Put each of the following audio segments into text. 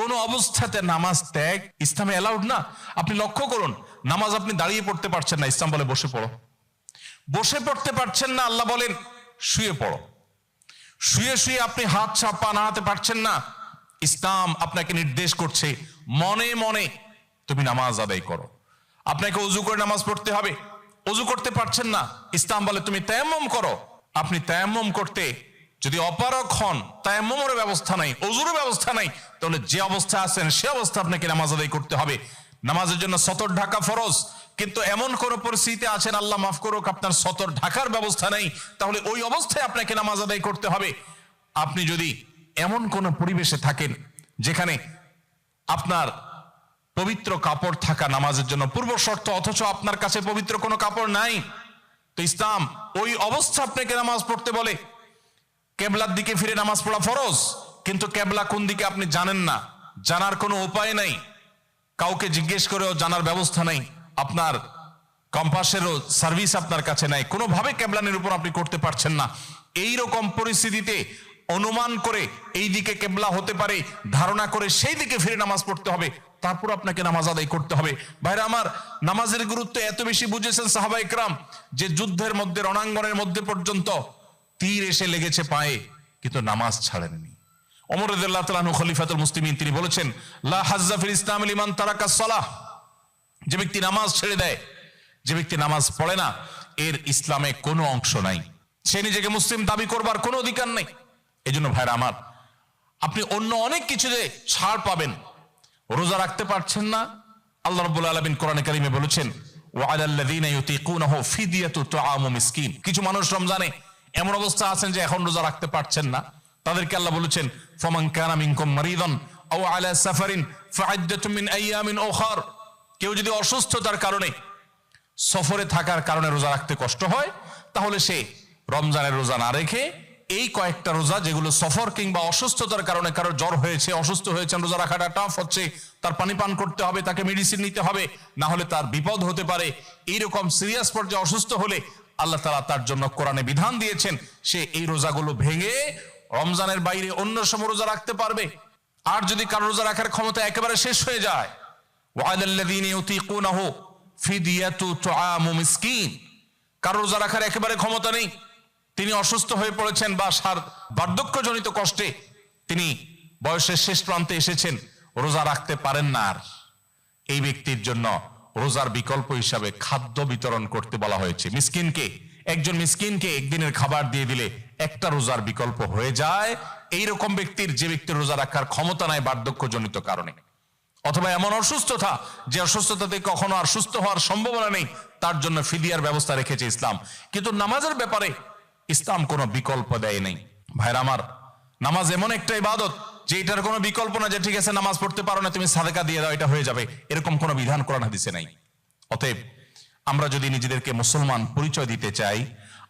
কোন অবস্থাতে নামাজ ত্যাগ ইসলামে অ্যালাউড না। আপনি লক্ষ্য করুন, নামাজ আপনি দাঁড়িয়ে পড়তে পারছেন না, ইসলাম বলে বসে পড়ো। বসে পড়তে পারছেন না, আল্লাহ বলেন শুয়ে পড়ো। শুয়ে শুয়ে আপনি হাত পা নাড়াতে পারছেন না, ইসলাম আপনাকে নির্দেশ করছে মনে মনে তুমি নামাজ আদায় করো। আপনাকে ওযু করে নামাজ পড়তে হবে, ওযু করতে পারছেন না, ইসলাম বলে তুমি তায়াম্মুম করো। আপনি তায়াম্মুম করতে যদি অপারগ হন, তায়াম্মুমের ব্যবস্থা নাই, ওযুর ব্যবস্থা নাই, তাহলে যে অবস্থা আছেন সে অবস্থা আপনাকে নামাজ আদায় করতে হবে। নামাজের জন্য সতর ঢাকা ফরজ, কিন্তু এমন কোন পরিস্থিতিতে আছেন আল্লাহ মাফ করুক আপনার সতর ঢাকার ব্যবস্থা নেই, তাহলে ওই অবস্থায় আপনাকে নামাজ আদায় করতে হবে। আপনি যদি এমন কোন পরিবেশে থাকেন যেখানে আপনার পবিত্র কাপড় থাকা নামাজের জন্য পূর্ব শর্ত, অথচ আপনার কাছে পবিত্র কোনো কাপড় নাই, তো ইসলাম ওই অবস্থা আপনাকে নামাজ পড়তে বলে। কেবলার দিকে ফিরে নামাজ পড়া ফরজ, কিন্তু কেবলা কোন দিকে আপনি জানেন না, জানার কোনো উপায় নাই, কাউকে জিজ্ঞেস করেও জানার ব্যবস্থা নাই, আপনার কম্পাসেরও সার্ভিস আপনার কাছে নাই, কোনোভাবে কেবলানের উপর আপনি করতে পারছেন না। এই রকম পরিস্থিতিতে অনুমান করে এই দিকে কেবলা হতে পারে ধারণা করে সেই দিকে ফিরে নামাজ পড়তে হবে, তারপর আপনাকে নামাজ আদায় করতে হবে। ভাইরা আমার, নামাজের গুরুত্ব এত বেশি বুঝেছেন সাহাবা ইকরাম যে যুদ্ধের মধ্যে, রণাঙ্গনের মধ্যে পর্যন্ত তীর এসে লেগেছে পায়ে, কিন্তু নামাজ ছাড়েননি। ওমর রাদিয়াল্লাহু তাআলা আনহু খলিফাতুল মুসলিমিন, তিনি বলেছেন লা হাজ্জা ফিল ইসলাম লিমান তারাকা সালাহ, যে ব্যক্তি নামাজ ছেড়ে দেয়, যে ব্যক্তি নামাজ পড়ে না, এর ইসলামে কোনো অংশ নাই, সে নিজেকে মুসলিম দাবি করবার কোনো অধিকার নেই। এই জন্য ভাইরা আমার, আপনি অন্য অনেক কিছুতে ছাড় পাবেন, রোজা রাখতে পারছেন না, আল্লাহ রাব্বুল আলামিন কোরআনে কারিমে বলেছেন ওয়া আলাল্লাযীনা ইউতীকুনাহু ফিদিয়াতু তুআমু মিসকিন। কিছু মানুষ রমজানে এমন অবস্থা আছেন যে এখন রোজা রাখতে পারছেন না, তাদেরকে আল্লাহ বলেছেন ফামান কানা মিনকুম মারিদান আও আলা সাফারিন ফাইদ্দাতুম মিন আইয়ামিন উখার। কেউ যদি অসুস্থতার কারণে, সফরে থাকার কারণে রোজা রাখতে কষ্ট হয়, তাহলে সে রমজানের রোজা না রেখে এই কয়েকটা রোজা, যেগুলো সফর কিংবা অসুস্থতার কারণে, কারো জ্বর হয়েছে, অসুস্থ হয়েছেন, রোজা রাখাটা টাফ হচ্ছে, তার পানি পান করতে হবে, তাকে মেডিসিন নিতে হবে, না হলে তার বিপদ হতে পারে, এইরকম সিরিয়াস পর্যায়ে অসুস্থ হলে আল্লাহ তাআলা তার জন্য কোরআনে বিধান দিয়েছেন সে এই রোজাগুলো ভেঙে রমজানের বাইরে অন্য সময় রোজা রাখতে পারবে। আর যদি কারো রোজা রাখার ক্ষমতা একেবারে শেষ হয়ে যায়, ওয়ালাল্লাযীনা ইউতীকুনাহু ফিদিয়াতু তুআমু মিসকিন, কারো রোজা রাখার একেবারে ক্ষমতা নেই, তিনি অসুস্থ হয়ে পড়েছেন বা বার্ধক্যজনিত কষ্টে তিনি বয়সের শেষ প্রান্তে এসেছেন, রোজা রাখতে পারেন না, আর এই ব্যক্তির জন্য রোজার বিকল্প হিসাবে খাদ্য বিতরণ করতে বলা হয়েছে। মিসকিনকে, একজন মিসকিনকে একদিনের খাবার দিয়ে দিলে একটা রোজার বিকল্প হয়ে যায়। এইরকম ব্যক্তির, যে ব্যক্তির রোজা রাখার ক্ষমতা নাই বার্ধক্যজনিত কারণে, অথবা এমন অসুস্থতা যে অসুস্থতাতে কখনো আর সুস্থ হওয়ার সম্ভাবনা নেই, তার জন্য ফিদিয়ার ব্যবস্থা রেখেছে ইসলাম। কিন্তু নামাজের ব্যাপারে ইসলাম কোনো বিকল্প দেয় নাই। ভাইরা আমার, নামাজ এমন একটা ইবাদত যে এটার কোনো বিকল্প না, যে ঠিক আছে নামাজ পড়তে পারো না, তুমি সাদেকা দিয়ে দাও, এটা হয়ে যাবে, এরকম কোনো বিধান কোরআন হাদিসে নাই। অতএব আমরা যদি নিজেদেরকে মুসলমান পরিচয় দিতে চাই,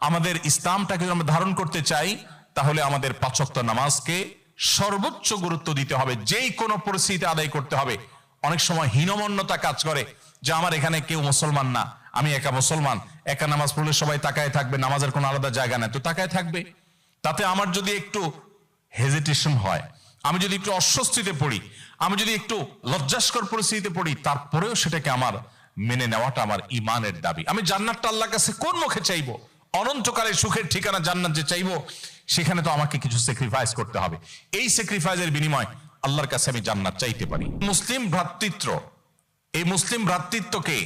আমাদের ইসলামটাকে আমরা ধারণ করতে চাই, তাহলে আমাদের 5 ওয়াক্ত নামাজকে সর্বোচ্চ গুরুত্ব দিতে হবে, যেই কোনো পরিস্থিতিতে আদায় করতে হবে। অনেক সময় হীনমন্যতা কাজ করে যে আমার এখানে কেউ মুসলমান না, আমি একা মুসলমান, একা নামাজ পড়লে সবাই তাকায় থাকবে, নামাজের কোনো আলাদা জায়গা নেই, তো তাকায় থাকবে। তাতে আমার যদি একটু হেজিটেশন হয়, আমি যদি একটু অস্বস্তিতে পড়ি, আমি যদি একটু লজ্জাস্কর পরিস্থিতিতে পড়ি, তারপরেও সেটাকে আমার মেনে নেওয়াটা আমার ইমানের দাবি। আমি জান্নাতটা আল্লাহর কাছে কোন মুখে চাইবো? অনন্তকালের সুখের ঠিকানা জান্নাত যে চাইবো, সেখানে তো আমাকে কিছু স্যাক্রিফাইস করতে হবে। এই স্যাক্রিফাইসের বিনিময় আল্লাহর কাছে আমি জান্নাত চাইতে পারি। মুসলিম ভ্রাতৃত্ব, এই মুসলিম ভ্রাতৃত্বকে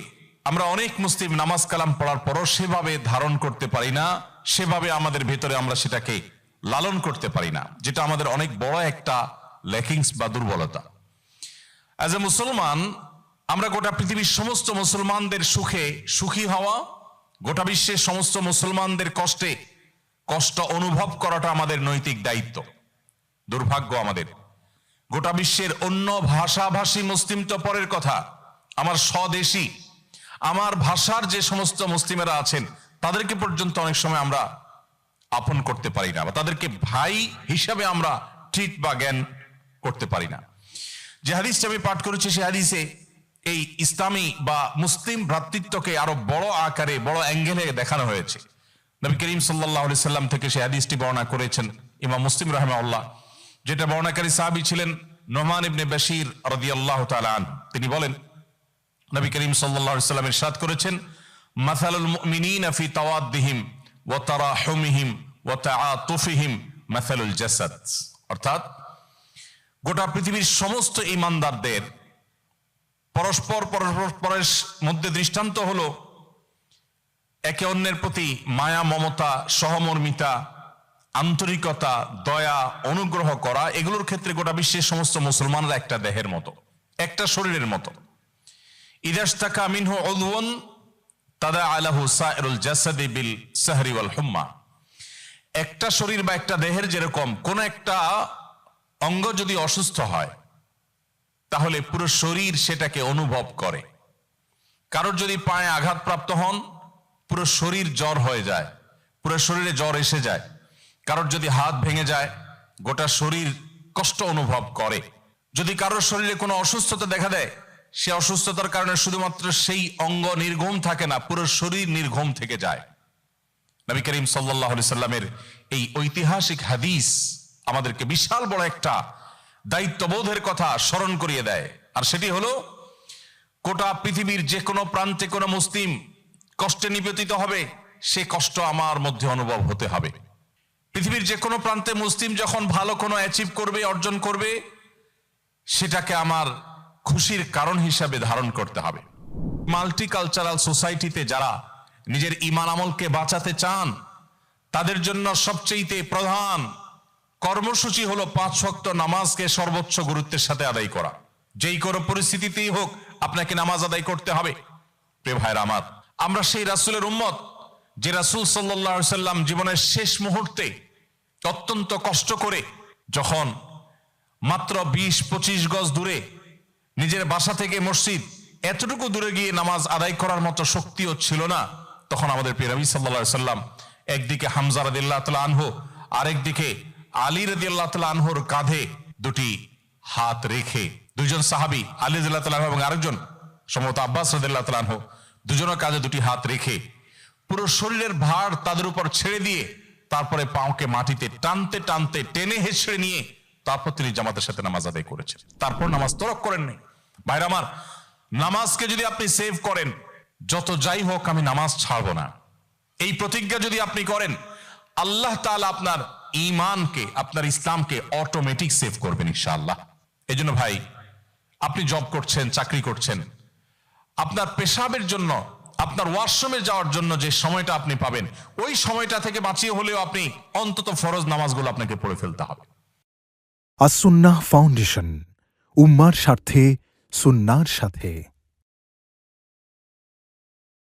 আমরা অনেক মুসলিম নামাজ কালাম পড়ার পরও সেভাবে ধারণ করতে পারি না, সেভাবে আমাদের ভেতরে আমরা সেটাকে লালন করতে পারি না, যেটা আমাদের অনেক বড় একটা ল্যাকিংস বা দুর্বলতা। অ্যাজ এ মুসলমান, আমরা গোটা পৃথিবীর সমস্ত মুসলমানদের সুখে সুখী হওয়া, গোটা বিশ্বের সমস্ত মুসলমানদের কষ্টে কষ্ট অনুভব করাটা আমাদের নৈতিক দায়িত্ব। দুর্ভাগ্য আমাদের, গোটা বিশ্বের অন্য ভাষাভাষী মুসলিম তো পরের কথা, আমার স্বদেশী, আমার ভাষার যে সমস্ত মুসলিমেরা আছেন, তাদেরকে পর্যন্ত অনেক সময় আমরা আপন করতে পারি না, বা তাদেরকে ভাই হিসাবে আমরা ট্রিট বা জ্ঞান করতে পারি না। যে হাদিসটা আমি পাঠ করেছি, সে হাদিসে এই ইসলামী বা মুসলিম ভ্রাতৃত্বকে আরো বড় আকারে, বড় অ্যাঙ্গেলে দেখানো হয়েছে। নবী করিম সাল্লাল্লাহু আলাইহি সাল্লাম থেকে সে হাদিসটি বর্ণনা করেছেন ইমাম মুসলিম রাহিমাহুল্লাহ, যেটা বর্ণনাকারী সাহাবী ছিলেন নোমান ইবনে বাশির রাদিয়াল্লাহু তাআলা আনহু তিনি বলেন, নবী করিম সাল্লাল্লাহু আলাইহি ওয়াসাল্লাম ইরশাদ করেছেন, মাসালুল মুমিনিনা ফি তাওয়াদ্দিহিম ওয়া তারাহুমিহিম ওয়া তাআতুফিহিম মাসালুল জাসাদ। অর্থাৎ গোটা পৃথিবীর সমস্ত ঈমানদারদের পরস্পরের মধ্যে দৃষ্টান্ত হলো একে অন্যের প্রতি মায়া, মমতা, সহমর্মিতা, আন্তরিকতা, দয়া, অনুগ্রহ করা। এগুলোর ক্ষেত্রে গোটা বিশ্বের সমস্ত মুসলমানরা একটা দেহের মতো, একটা শরীরের মতো। ইদাশতাকা মিনহু উযওয়ান তাদাআ লাহু সাইরুল জাসাদি বিল সাহরি ওয়াল হুম্মা। একটা শরীর বা একটা দেহের যেরকম কোন একটা অঙ্গ যদি অসুস্থ হয় তাহলে পুরো শরীর সেটাকে অনুভব করে। কারোর যদি পায়ে আঘাতপ্রাপ্ত হন পুরো শরীর জ্বর হয়ে যায়, পুরো শরীরে জ্বর এসে যায়। কারোর যদি হাত ভেঙে যায় গোটা শরীর কষ্ট অনুভব করে। যদি কারোর শরীরে কোনো অসুস্থতা দেখা দেয় সে অসুস্থতার কারণে শুধুমাত্র সেই অঙ্গ নির্ঘুম থাকে না, পুরো শরীর নির্ঘুম থেকে যায়। নবী করিম সাল্লাল্লাহু আলাইহি সাল্লামের এই ঐতিহাসিক হাদিস আমাদেরকে বিশাল বড় একটা দায়িত্ববোধের কথা স্মরণ করিয়ে দেয়। আর সেটি হলো গোটা পৃথিবীর যে কোনো প্রান্তে কোনো মুসলিম কষ্টে নিপতিত হবে সে কষ্ট আমার মধ্যে অনুভব হতে হবে। পৃথিবীর যে কোনো প্রান্তে মুসলিম যখন ভালো কোনো অ্যাচিভ করবে, অর্জন করবে, সেটাকে আমার খুশির কারণ হিসাবে ধারণ করতে হবে। মাল্টিকালচারাল সোসাইটিতে যারা নিজের ঈমান আমলকে বাঁচাতে চান তাদের জন্য সবচেয়ে প্রধান কর্মসূচি হলো 5 ওয়াক্ত নামাজকে সর্বোচ্চ গুরুত্বের সাথে আদায় করা। যেই কোনো পরিস্থিতিতেই হোক আপনাকে নামাজ আদায় করতে হবে। প্রিয় ভাইরা আমার, আমরা সেই রাসূলের উম্মত যে রাসূল সাল্লাল্লাহু আলাইহি সাল্লাম জীবনের শেষ মুহূর্তে অত্যন্ত কষ্ট করে যখন মাত্র 20-25 গজ দূরে নিজের বাসা থেকে মসজিদ এতটুকু দূরে গিয়ে নামাজ আদায় করার মতো শক্তিও ছিল না, তখন আমাদের প্রিয় নবী সাল্লাল্লাহু আলাইহি সাল্লাম একদিকে হামজা রাদিয়াল্লাহু তাআলা আনহু, আরেকদিকে আলী রাদিয়াল্লাহু তাআলা আনহুর কাঁধে দুটি হাত রেখে, দুইজন সাহাবী আলী রাদিয়াল্লাহু তাআলা এবং আরেকজন সম্ভবত আব্বাস রাদিয়াল্লাহু তাআলা আনহু, দুজনের কাঁধে দুটি হাত রেখে পুরো শরীরের ভার তাদের উপর ছেড়ে দিয়ে তারপরে পাওকে মাটিতে টানতে টানতে টেনে হেঁচড়ে নিয়ে তারপর তিনি জামাতের সাথে নামাজ আদায় করেছেন। তারপর নামাজ তরক করেন নাই। ভাইরা আমার, নামাজকে যদি আপনি সেভ করেন, যত যাই হোক আমি নামাজ ছাড়বো না, এই প্রতিজ্ঞা যদি আপনি করেন, আল্লাহ তাআলা আপনার ঈমানকে, আপনার ইসলামকে অটোমেটিক সেভ করবেন ইনশাআল্লাহ। এই জন্য ভাই, আপনি জব করছেন, চাকরি করছেন, আপনার পেশাবের জন্য, আপনার ওয়াশরুমে যাওয়ার জন্য যে সময়টা আপনি পাবেন, ওই সময়টা থেকে বাঁচিয়ে হলেও আপনি অন্তত ফরজ নামাজগুলো আপনাকে পড়ে ফেলতে হবে। আস-সুন্নাহ ফাউন্ডেশন, উম্মার স্বার্থে সুন্নাহর সাথে।